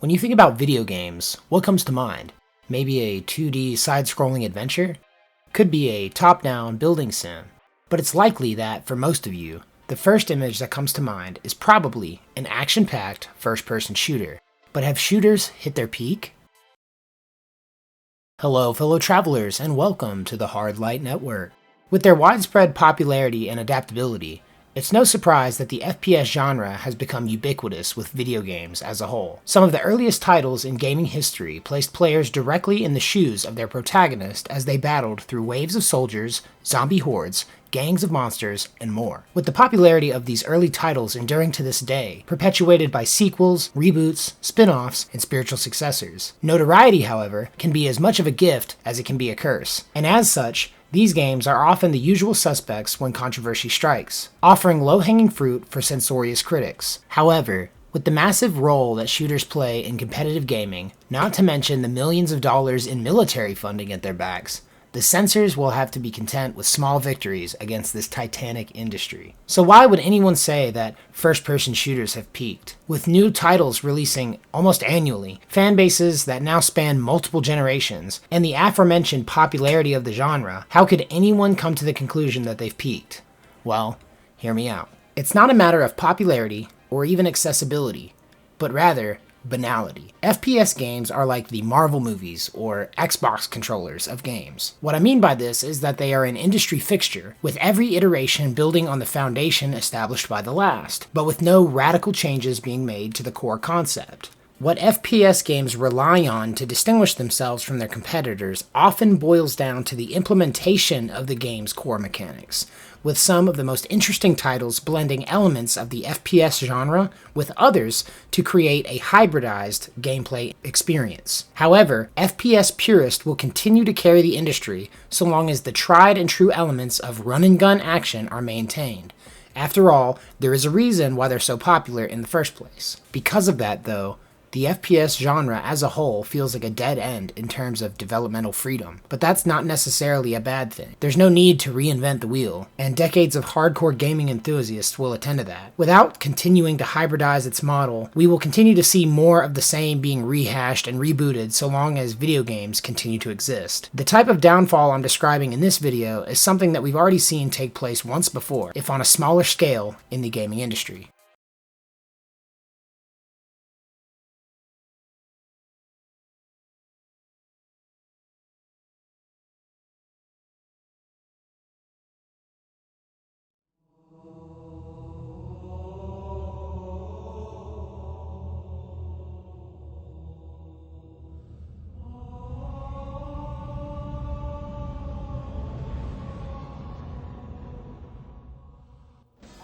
When you think about video games, what comes to mind? Maybe a 2D side-scrolling adventure? Could be a top-down building sim. But it's likely that, for most of you, the first image that comes to mind is probably an action-packed first-person shooter. But have shooters hit their peak? Hello, fellow travelers, and welcome to the Hard Light Network. With their widespread popularity and adaptability, it's no surprise that the FPS genre has become ubiquitous with video games as a whole. Some of the earliest titles in gaming history placed players directly in the shoes of their protagonist as they battled through waves of soldiers, zombie hordes, gangs of monsters, and more. With the popularity of these early titles enduring to this day, perpetuated by sequels, reboots, spin-offs, and spiritual successors. Notoriety, however, can be as much of a gift as it can be a curse, and as such, these games are often the usual suspects when controversy strikes, offering low-hanging fruit for censorious critics. However, with the massive role that shooters play in competitive gaming, not to mention the millions of dollars in military funding at their backs, the censors will have to be content with small victories against this titanic industry. So why would anyone say that first-person shooters have peaked? With new titles releasing almost annually, fan bases that now span multiple generations, and the aforementioned popularity of the genre, how could anyone come to the conclusion that they've peaked? Well, hear me out. It's not a matter of popularity or even accessibility, but rather banality. FPS games are like the Marvel movies or Xbox controllers of games. What I mean by this is that they are an industry fixture, with every iteration building on the foundation established by the last, but with no radical changes being made to the core concept. What FPS games rely on to distinguish themselves from their competitors often boils down to the implementation of the game's core mechanics, with some of the most interesting titles blending elements of the FPS genre with others to create a hybridized gameplay experience. However, FPS purists will continue to carry the industry so long as the tried and true elements of run-and-gun action are maintained. After all, there is a reason why they're so popular in the first place. Because of that, though, the FPS genre as a whole feels like a dead end in terms of developmental freedom, but that's not necessarily a bad thing. There's no need to reinvent the wheel, and decades of hardcore gaming enthusiasts will attend to that. Without continuing to hybridize its model, we will continue to see more of the same being rehashed and rebooted so long as video games continue to exist. The type of downfall I'm describing in this video is something that we've already seen take place once before, if on a smaller scale, in the gaming industry.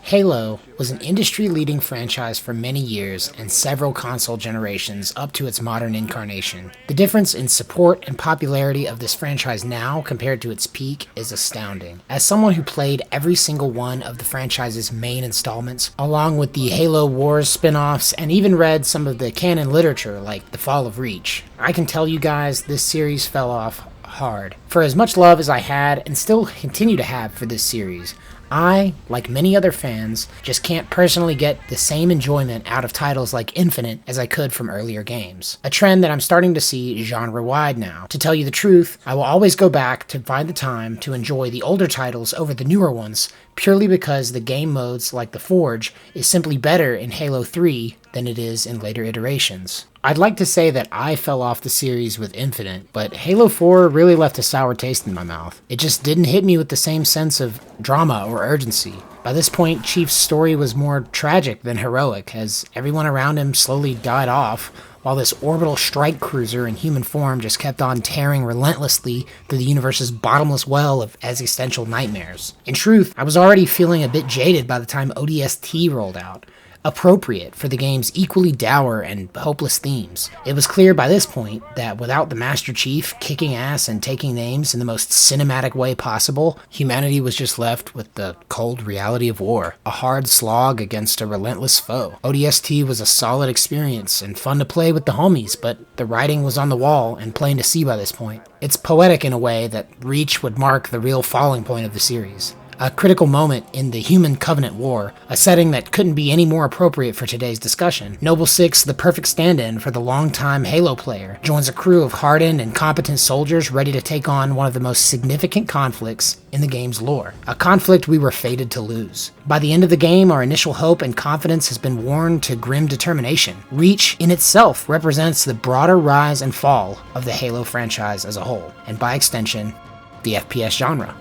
Halo was an industry-leading franchise for many years and several console generations up to its modern incarnation. The difference in support and popularity of this franchise now compared to its peak is astounding. As someone who played every single one of the franchise's main installments, along with the Halo Wars spin-offs, and even read some of the canon literature like The Fall of Reach, I can tell you guys this series fell off hard. For as much love as I had and still continue to have for this series, I, like many other fans, just can't personally get the same enjoyment out of titles like Infinite as I could from earlier games. A trend that I'm starting to see genre-wide now. To tell you the truth, I will always go back to find the time to enjoy the older titles over the newer ones, purely because the game modes like the Forge is simply better in Halo 3 than it is in later iterations. I'd like to say that I fell off the series with Infinite, but Halo 4 really left a sour taste in my mouth. It just didn't hit me with the same sense of drama or urgency. By this point, Chief's story was more tragic than heroic, as everyone around him slowly died off, while this orbital strike cruiser in human form just kept on tearing relentlessly through the universe's bottomless well of existential nightmares. In truth, I was already feeling a bit jaded by the time ODST rolled out, appropriate for the game's equally dour and hopeless themes. It was clear by this point that without the Master Chief kicking ass and taking names in the most cinematic way possible, humanity was just left with the cold reality of war, a hard slog against a relentless foe. ODST was a solid experience and fun to play with the homies, but the writing was on the wall and plain to see by this point. It's poetic in a way that Reach would mark the real falling point of the series. a critical moment in the Human Covenant War, a setting that couldn't be any more appropriate for today's discussion. Noble Six, the perfect stand-in for the longtime Halo player, joins a crew of hardened and competent soldiers ready to take on one of the most significant conflicts in the game's lore, a conflict we were fated to lose. By the end of the game, our initial hope and confidence has been worn to grim determination. Reach in itself represents the broader rise and fall of the Halo franchise as a whole, and by extension, the FPS genre.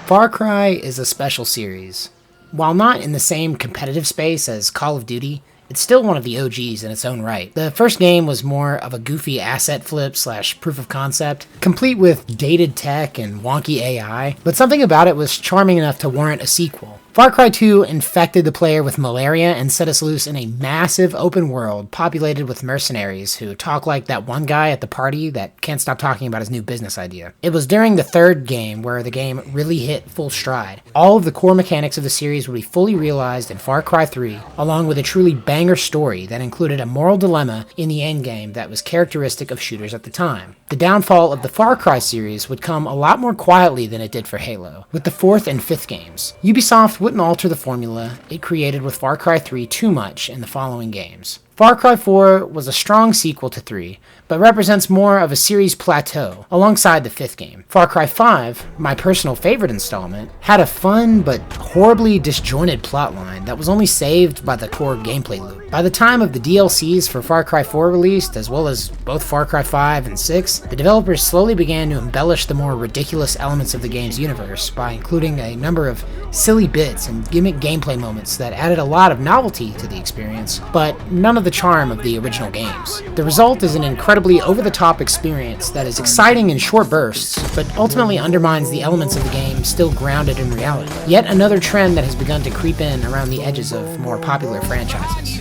Far Cry is a special series. While not in the same competitive space as Call of Duty, it's still one of the OGs in its own right. The first game was more of a goofy asset flip / proof of concept, complete with dated tech and wonky AI, but something about it was charming enough to warrant a sequel. Far Cry 2 infected the player with malaria and set us loose in a massive open world populated with mercenaries who talk like that one guy at the party that can't stop talking about his new business idea. It was during the third game where the game really hit full stride. All of the core mechanics of the series would be fully realized in Far Cry 3, along with a truly banger story that included a moral dilemma in the endgame that was characteristic of shooters at the time. The downfall of the Far Cry series would come a lot more quietly than it did for Halo, with the fourth and fifth games. Ubisoft wouldn't alter the formula it created with Far Cry 3 too much in the following games. Far Cry 4 was a strong sequel to 3, but represents more of a series plateau alongside the fifth game. Far Cry 5, my personal favorite installment, had a fun but horribly disjointed plotline that was only saved by the core gameplay loop. By the time of the DLCs for Far Cry 4 released, as well as both Far Cry 5 and 6, the developers slowly began to embellish the more ridiculous elements of the game's universe by including a number of silly bits and gimmick gameplay moments that added a lot of novelty to the experience, but none of the charm of the original games. The result is an incredibly over-the-top experience that is exciting in short bursts, but ultimately undermines the elements of the game still grounded in reality. Yet another trend that has begun to creep in around the edges of more popular franchises.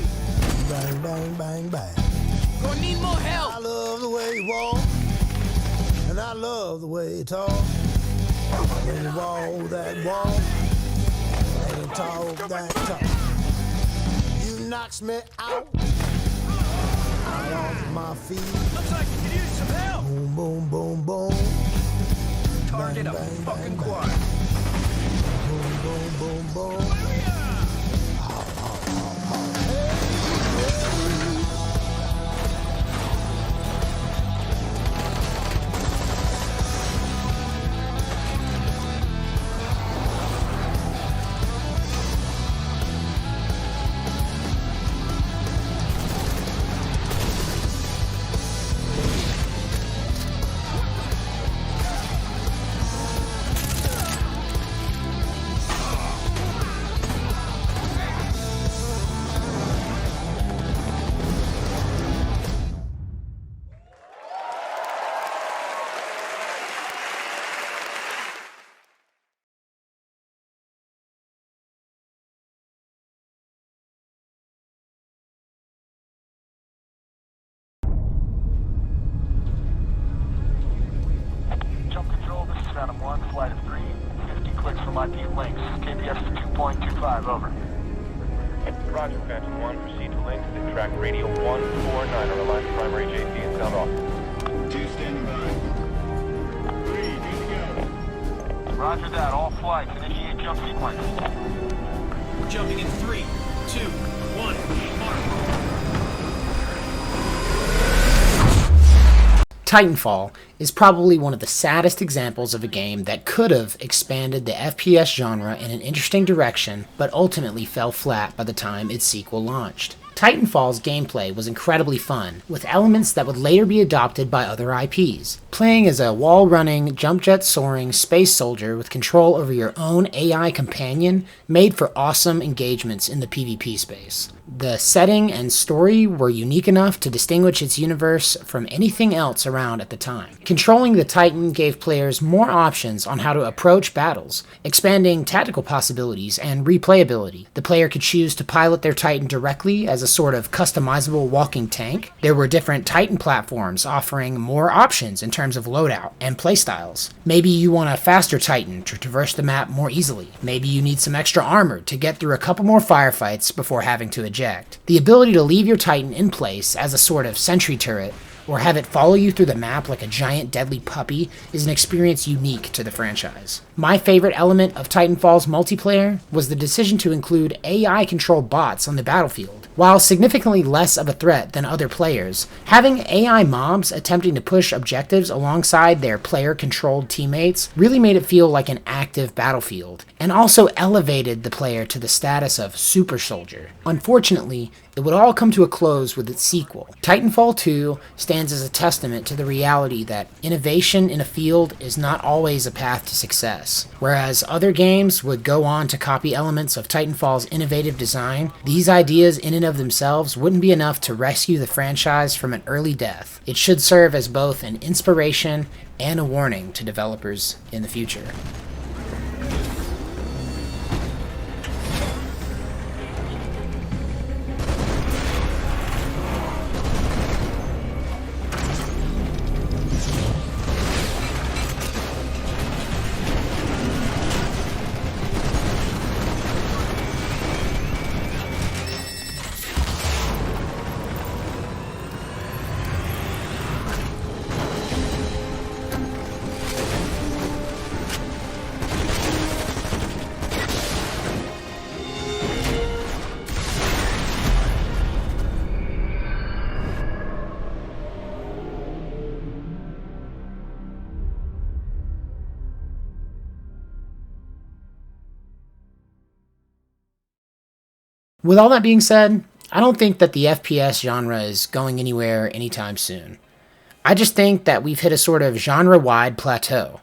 Bang, bang, bang, bang. Gonna need more help. I love the way you walk, and I love the way you talk. When you walk that walk, and you talk that talk, you knocks me out off my feet. Looks like you could use some help. Boom, boom, boom, boom. Target bang, a bang, fucking bang, quad. Boom, boom, boom, boom. Phantom 1, flight of 3, 50 clicks from IP links, KBS 2.25, over. Roger, Phantom 1, proceed to links at track radio 149 on the line primary JP and sound off. 2 standing by. 3, good to go. Roger that, all flights, initiate jump sequence. Jumping in 3, 2, 1, mark. Titanfall is probably one of the saddest examples of a game that could have expanded the FPS genre in an interesting direction, but ultimately fell flat by the time its sequel launched. Titanfall's gameplay was incredibly fun, with elements that would later be adopted by other IPs. Playing as a wall-running, jump-jet soaring space soldier with control over your own AI companion made for awesome engagements in the PvP space. The setting and story were unique enough to distinguish its universe from anything else around at the time. Controlling the Titan gave players more options on how to approach battles, expanding tactical possibilities and replayability. The player could choose to pilot their Titan directly as a sort of customizable walking tank. There were different Titan platforms offering more options in terms of loadout and playstyles. Maybe you want a faster Titan to traverse the map more easily. Maybe you need some extra armor to get through a couple more firefights before having to eject. The ability to leave your Titan in place as a sort of sentry turret or have it follow you through the map like a giant deadly puppy is an experience unique to the franchise. My favorite element of Titanfall's multiplayer was the decision to include AI-controlled bots on the battlefield. While significantly less of a threat than other players, having AI mobs attempting to push objectives alongside their player-controlled teammates really made it feel like an active battlefield, and also elevated the player to the status of super soldier. Unfortunately, it would all come to a close with its sequel. Titanfall 2 stands as a testament to the reality that innovation in a field is not always a path to success. Whereas other games would go on to copy elements of Titanfall's innovative design, these ideas in and of themselves wouldn't be enough to rescue the franchise from an early death. It should serve as both an inspiration and a warning to developers in the future. With all that being said, I don't think that the FPS genre is going anywhere anytime soon. I just think that we've hit a sort of genre-wide plateau.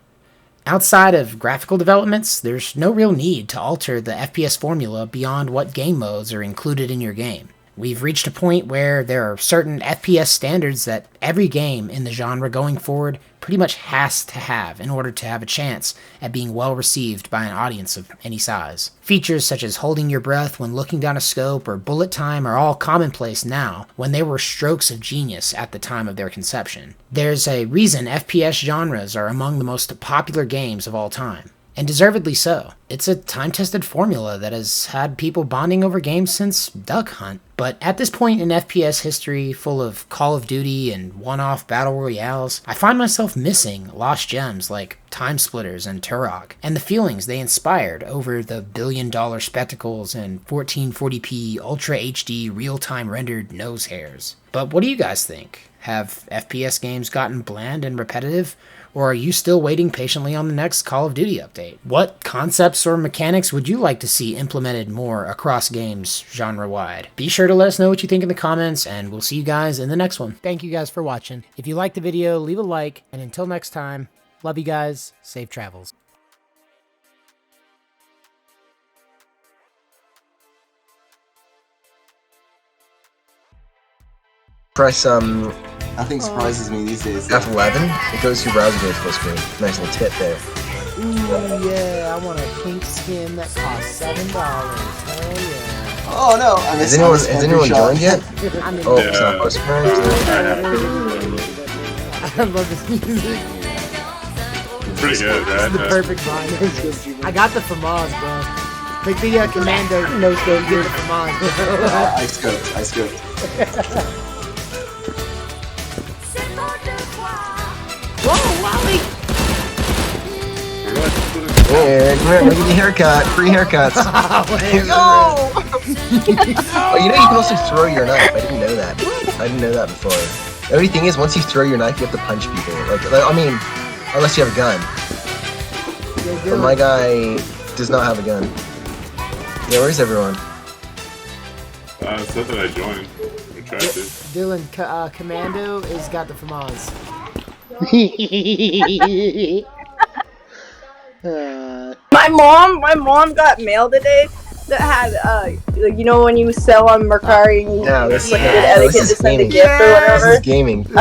Outside of graphical developments, there's no real need to alter the FPS formula beyond what game modes are included in your game. We've reached a point where there are certain FPS standards that every game in the genre going forward pretty much has to have in order to have a chance at being well received by an audience of any size. Features such as holding your breath when looking down a scope or bullet time are all commonplace now, when they were strokes of genius at the time of their conception. There's a reason FPS genres are among the most popular games of all time. And deservedly so. It's a time-tested formula that has had people bonding over games since Duck Hunt. But at this point in FPS history, full of Call of Duty and one-off battle royales, I find myself missing lost gems like Time Splitters and Turok, and the feelings they inspired over the billion-dollar spectacles and 1440p Ultra HD real-time rendered nose hairs. But what do you guys think? Have FPS games gotten bland and repetitive? Or are you still waiting patiently on the next Call of Duty update? What concepts or mechanics would you like to see implemented more across games genre-wide? Be sure to let us know what you think in the comments, and we'll see you guys in the next one. Thank you guys for watching. If you liked the video, leave a like, and until next time, love you guys, safe travels. Press Nothing surprises me these days. F11. It goes to browser game full screen. Nice little tip there. Ooh, yeah, I want a pink skin that costs $7. Hell yeah. Oh no! Has anyone joined yet? Oh, Yeah. it's not post I love this music. Pretty good, right? This is the perfect vibe. I got the FAMAS, bro. Pick the commando no scope, get the FAMAS. I scoped. Whoa, Wally! Hey, come here, let me give you a haircut. Free haircuts. No! Oh, you know you can also throw your knife. I didn't know that. I didn't know that before. The only thing is, once you throw your knife, you have to punch people. Like I mean, unless you have a gun. But my guy does not have a gun. Yeah, where's everyone? Something I joined. I tried to. Dylan, Commando is got the FAMAS. My mom got mail today that had like, you know when you sell on Mercari and you Yeah, it's this, like yeah, good etiquette this to is send a gaming. gift or This whatever. is gaming. Get in the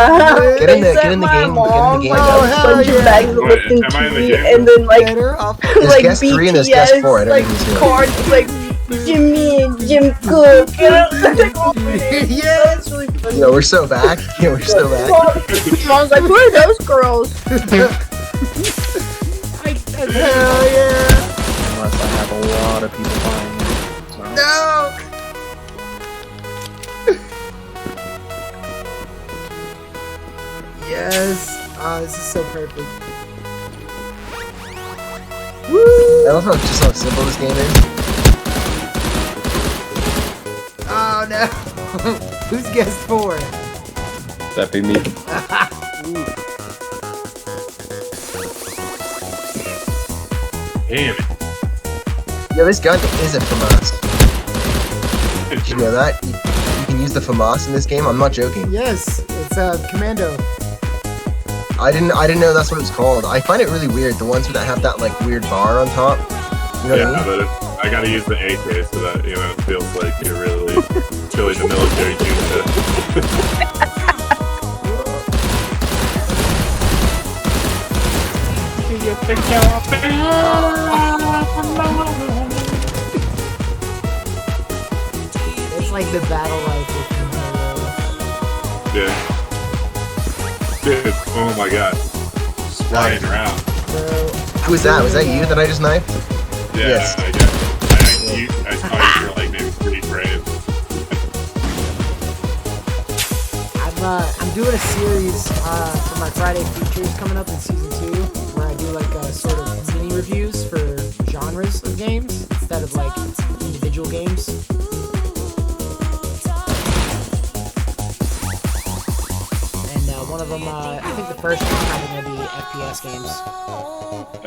They game. sent Get in the my game. mom, Get in the like, game. a bunch of bags of Wait, Lipton am I in the tea game? and then like Get her off. There's like guest 3 and there's BTS guest 4. I don't like even see them. cards like Jimmy and Jim Cook. You know? Like, all my names. Yes. That's really funny. Yo, we're so back. Yo, we're so back. Mom's like, who are those girls? Hell yeah. Unless I have a lot of people buying it. So. No. Yes. Oh, this is so perfect. Woo! I love how just how simple this game is. Oh no. Who's guest 4? That'd be me. Damn it. Yo, this gun is a FAMAS. Did you know that? You can use the FAMAS in this game. I'm not joking. Yes, it's Commando. I didn't know that's what it's called. I find it really weird, the ones that have that like weird bar on top. You know what I Yeah, mean? but I gotta use the AK so that, you know, it feels like you're really truly the military unit. It's like the battle rifle from Halo. Yeah. Dude, oh my god. Just flying around. So, Who was that? Was that you that I just knifed? Yeah, Yes. I guess. I saw you for like maybe 3 frames. I'm doing a series for my Friday features coming up in season 2, where I do like sort of mini reviews for genres of games instead of like individual games. And one of them, I think the first one's probably gonna be FPS games.